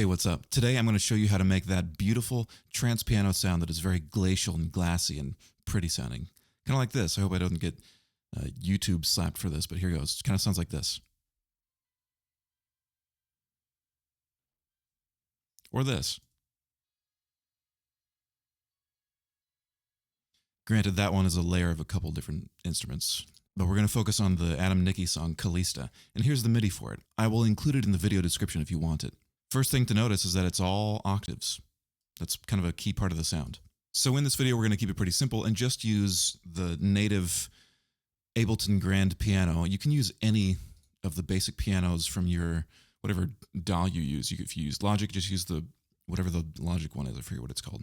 Hey, what's up? Today I'm going to show you how to make that beautiful trance piano sound that is very glacial and glassy and pretty sounding. Kind of like this. I hope I don't get YouTube slapped for this, but here goes. It kind of sounds like this. Or this. Granted, that one is a layer of a couple different instruments, but we're going to focus on the Nickey song, Callista, and here's the MIDI for it. I will include it in the video description if you want it. First thing to notice is that it's all octaves. That's kind of a key part of the sound. So in this video, we're going to keep it pretty simple and just use the native Ableton Grand piano. You can use any of the basic pianos from your whatever DAW you use. If you use Logic, just use the whatever the Logic one is. I forget what it's called.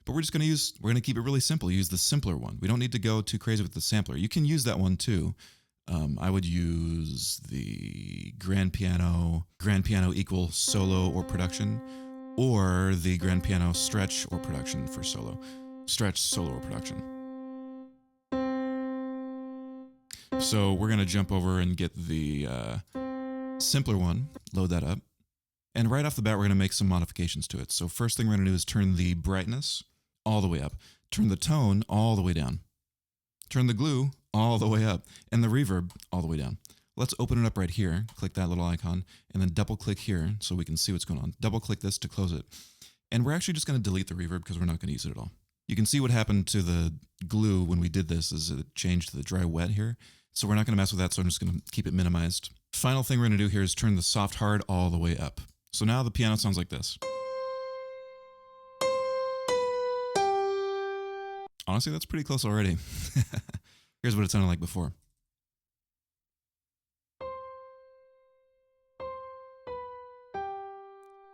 But we're going to keep it really simple. Use the simpler one. We don't need to go too crazy with the sampler. You can use that one too. I would use the grand piano equal solo or production, or the grand piano stretch or production for solo. Stretch, solo, or production. So we're going to jump over and get the simpler one, load that up. And right off the bat, we're going to make some modifications to it. So first thing we're going to do is turn the brightness all the way up. Turn the tone all the way down. Turn the glue all the way up, and the reverb all the way down. Let's open it up right here. Click that little icon, and then double click here so we can see what's going on. Double click this to close it. And we're actually just going to delete the reverb because we're not going to use it at all. You can see what happened to the glue when we did this is it changed to the dry wet here. So we're not going to mess with that, so I'm just going to keep it minimized. Final thing we're going to do here is turn the soft hard all the way up. So now the piano sounds like this. Honestly, that's pretty close already. Here's what it sounded like before.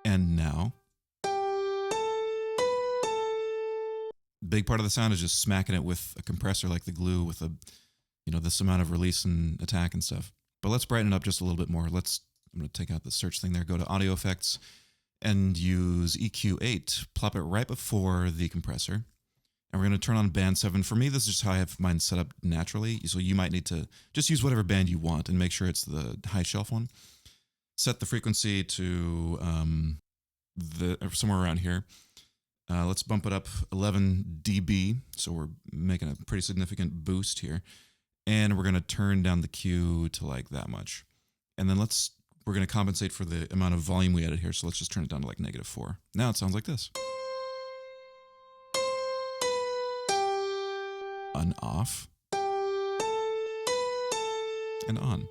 And now. Big part of the sound is just smacking it with a compressor like the glue with this amount of release and attack and stuff. But let's brighten it up just a little bit more. I'm going to take out the search thing there, go to audio effects and use EQ8. Plop it right before the compressor. And we're going to turn on band 7. For me, this is just how I have mine set up naturally. So you might need to just use whatever band you want and make sure it's the high shelf one. Set the frequency to somewhere around here. Let's bump it up 11 dB. So we're making a pretty significant boost here. And we're going to turn down the Q to like that much. And then we're going to compensate for the amount of volume we added here. So let's just turn it down to like -4. Now it sounds like this. On, off, and on.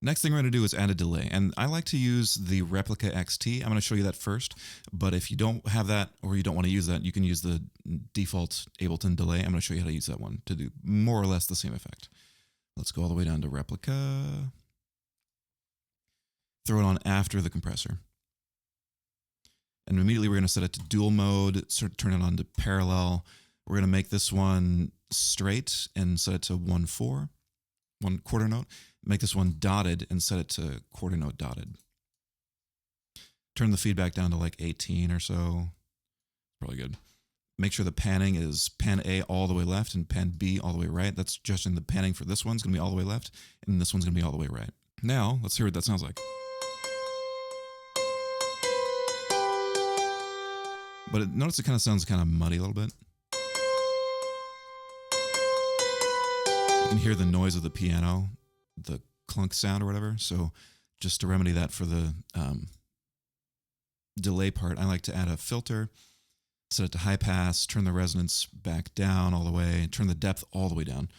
Next thing we're going to do is add a delay, and I like to use the Replica XT. I'm going to show you that first, but if you don't have that or you don't want to use that, you can use the default Ableton delay. I'm going to show you how to use that one to do more or less the same effect. Let's go all the way down to Replica. Throw it on after the compressor. And immediately we're going to set it to dual mode, turn it on to parallel. We're going to make this one straight and set it to 1/4, 1/4 note. Make this one dotted and set it to quarter note dotted. Turn the feedback down to like 18 or so. Probably good. Make sure the panning is pan A all the way left and pan B all the way right. That's just in the panning for this one's going to be all the way left, and this one's going to be all the way right. Now, let's hear what that sounds like. But notice it kind of sounds kind of muddy a little bit. You can hear the noise of the piano, the clunk sound or whatever. So just to remedy that for the delay part, I like to add a filter, set it to high pass, turn the resonance back down all the way, turn the depth all the way down,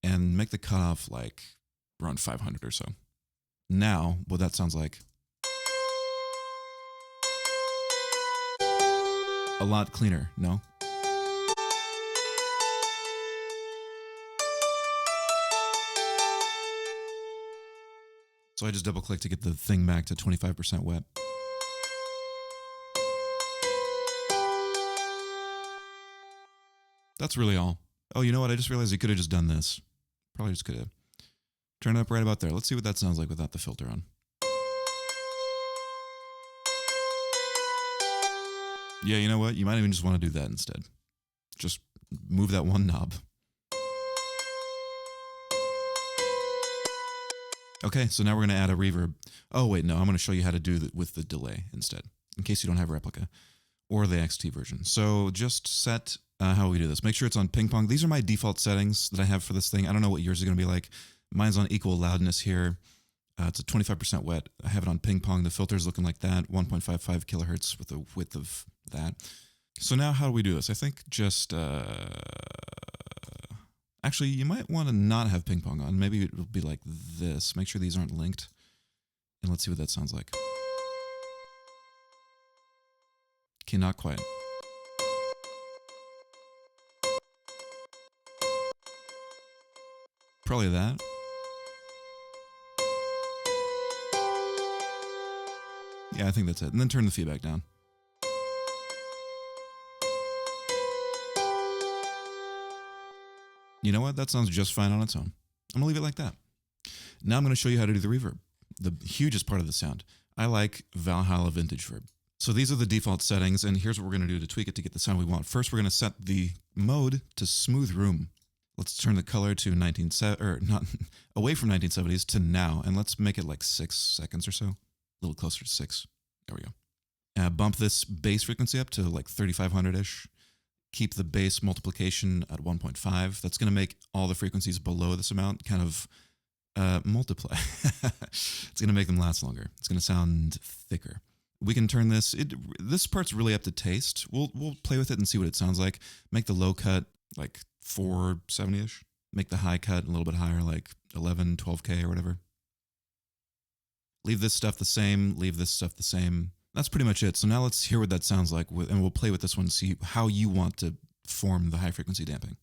and make the cutoff like around 500 or so. Now, what that sounds like. A lot cleaner, no? So I just double click to get the thing back to 25% wet. That's really all. Oh, you know what? I just realized you could have just done this. Probably just could have. Turn it up right about there. Let's see what that sounds like without the filter on. Yeah, you know what? You might even just want to do that instead. Just move that one knob. Okay, so now we're going to add a reverb. Oh, wait, no, I'm going to show you how to do it with the delay instead, in case you don't have Replica or the XT version. So just set how we do this. Make sure it's on ping pong. These are my default settings that I have for this thing. I don't know what yours is going to be like. Mine's on equal loudness here. It's a 25% wet. I have it on ping pong. The filter's looking like that, 1.55 kilohertz with the width of that. So now how do we do this? I think just... Actually, you might want to not have ping pong on. Maybe it will be like this. Make sure these aren't linked. And let's see what that sounds like. Okay, not quite. Probably that. Yeah, I think that's it. And then turn the feedback down. You know what? That sounds just fine on its own. I'm going to leave it like that. Now I'm going to show you how to do the reverb, the hugest part of the sound. I like Valhalla Vintage Verb. So these are the default settings, and here's what we're going to do to tweak it to get the sound we want. First, we're going to set the mode to smooth room. Let's turn the color to away from 1970s to now, and let's make it like 6 seconds or so. A little closer to 6. There we go. Bump this bass frequency up to like 3500-ish. Keep the bass multiplication at 1.5. That's going to make all the frequencies below this amount kind of multiply. It's going to make them last longer. It's going to sound thicker. We can turn this. This part's really up to taste. We'll play with it and see what it sounds like. Make the low cut like 470-ish. Make the high cut a little bit higher, like 11, 12K or whatever. Leave this stuff the same. Leave this stuff the same. That's pretty much it. So now let's hear what that sounds like, and we'll play with this one and see how you want to form the high frequency damping.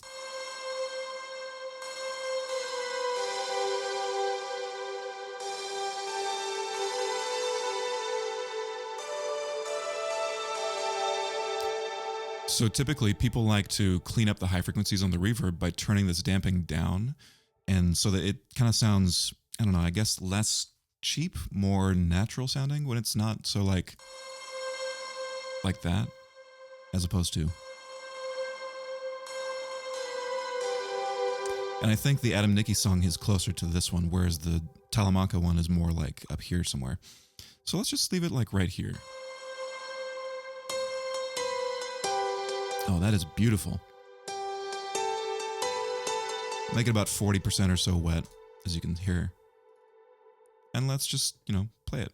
So typically people like to clean up the high frequencies on the reverb by turning this damping down, and so that it kind of sounds, I don't know, I guess less cheap, more natural sounding when it's not so like that, as opposed to. And I think the Nickey song is closer to this one, whereas the Talamanca one is more like up here somewhere. So let's just leave it like right here. Oh, that is beautiful. Make it about 40% or so wet, as you can hear. And let's just, play it.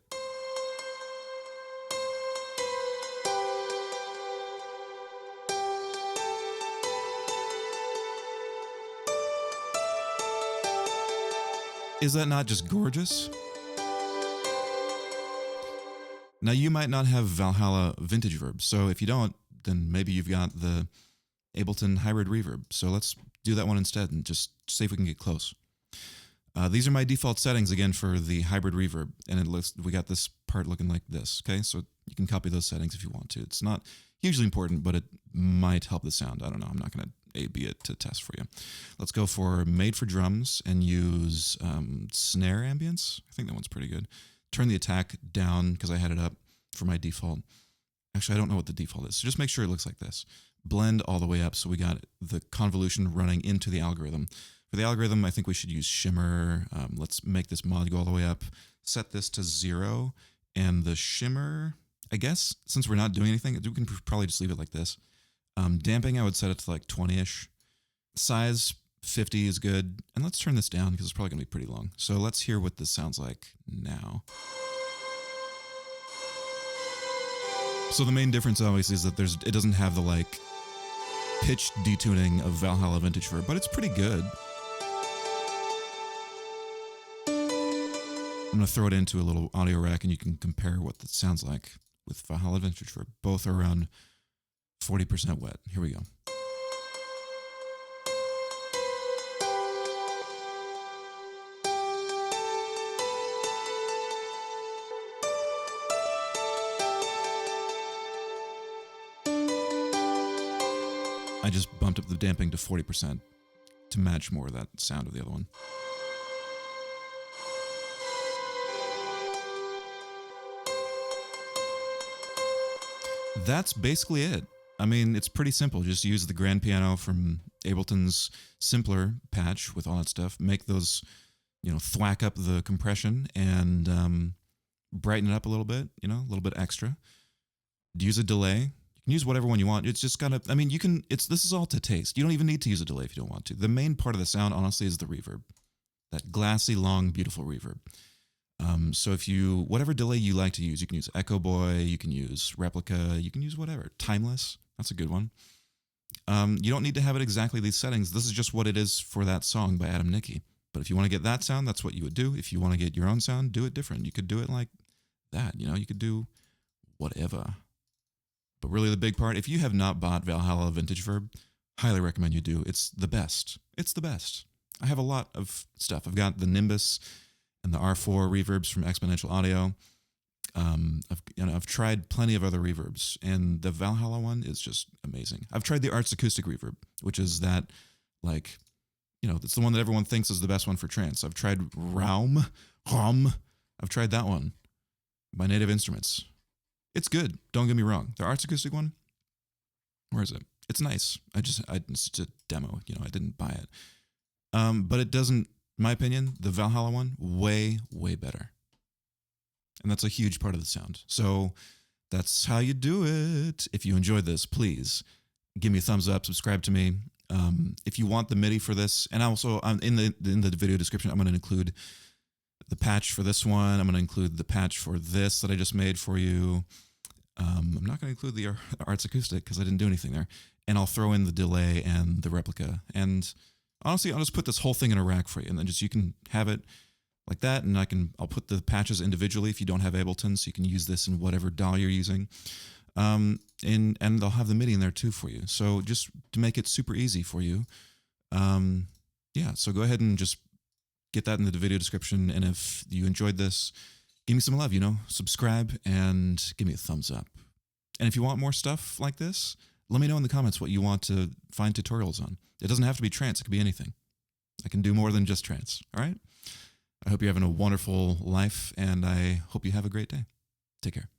Is that not just gorgeous? Now, you might not have Valhalla Vintage Verb, so if you don't, then maybe you've got the Ableton Hybrid Reverb. So let's do that one instead and just see if we can get close. These are my default settings again for the hybrid reverb, and we got this part looking like this. Okay, so you can copy those settings if you want to. It's not hugely important, but it might help the sound. I don't know. I'm not going to A/B it to test for you. Let's go for made for drums and use snare ambience. I think that one's pretty good. Turn the attack down because I had it up for my default. Actually, I don't know what the default is, so just make sure it looks like this. Blend all the way up so we got the convolution running into the algorithm. For the algorithm, I think we should use shimmer. Let's make this mod go all the way up. Set this to 0. And the shimmer, I guess, since we're not doing anything, we can probably just leave it like this. Damping, I would set it to like 20-ish. Size, 50 is good. And let's turn this down because it's probably going to be pretty long. So let's hear what this sounds like now. So the main difference, obviously, is that it doesn't have the like pitch detuning of Valhalla Vintage Verb, but it's pretty good. I'm going to throw it into a little audio rack and you can compare what that sounds like with Valhalla Vintage Verb. Both are around 40% wet. Here we go. I just bumped up the damping to 40% to match more of that sound of the other one. That's basically it. I mean, it's pretty simple. Just use the grand piano from Ableton's simpler patch with all that stuff. Make those, thwack up the compression and brighten it up a little bit, a little bit extra. Use a delay. You can use whatever one you want. It's just gotta, this is all to taste. You don't even need to use a delay if you don't want to. The main part of the sound, honestly, is the reverb. That glassy, long, beautiful reverb. So whatever delay you like to use, you can use Echo Boy, you can use Replica, you can use whatever. Timeless, that's a good one. You don't need to have it exactly these settings. This is just what it is for that song by Adam Nickey. But if you want to get that sound, that's what you would do. If you want to get your own sound, do it different. You could do it like that, you could do whatever. But really the big part, if you have not bought Valhalla Vintage Verb, highly recommend you do. It's the best. It's the best. I have a lot of stuff. I've got the Nimbus and the R4 reverbs from Exponential Audio. I've tried plenty of other reverbs, and the Valhalla one is just amazing. I've tried the Arts Acoustic Reverb, which is that, it's the one that everyone thinks is the best one for trance. I've tried Raum. I've tried that one by Native Instruments. It's good. Don't get me wrong. The Arts Acoustic one, where is it? It's nice. It's a demo. I didn't buy it. But it doesn't, in my opinion, the Valhalla one, way, way better. And that's a huge part of the sound. So that's how you do it. If you enjoyed this, please give me a thumbs up, subscribe to me. If you want the MIDI for this, and also in the video description, I'm going to include the patch for this one. I'm going to include the patch for this that I just made for you. I'm not going to include the Arts Acoustic because I didn't do anything there. And I'll throw in the delay and the replica. And honestly, I'll just put this whole thing in a rack for you, and then you can have it like that, and I'll put the patches individually if you don't have Ableton, so you can use this in whatever DAW you're using. And they'll have the MIDI in there too for you. So just to make it super easy for you, so go ahead and just get that in the video description. And if you enjoyed this, give me some love, subscribe and give me a thumbs up. And if you want more stuff like this, let me know in the comments what you want to find tutorials on. It doesn't have to be trance. It could be anything. I can do more than just trance. All right? I hope you're having a wonderful life, and I hope you have a great day. Take care.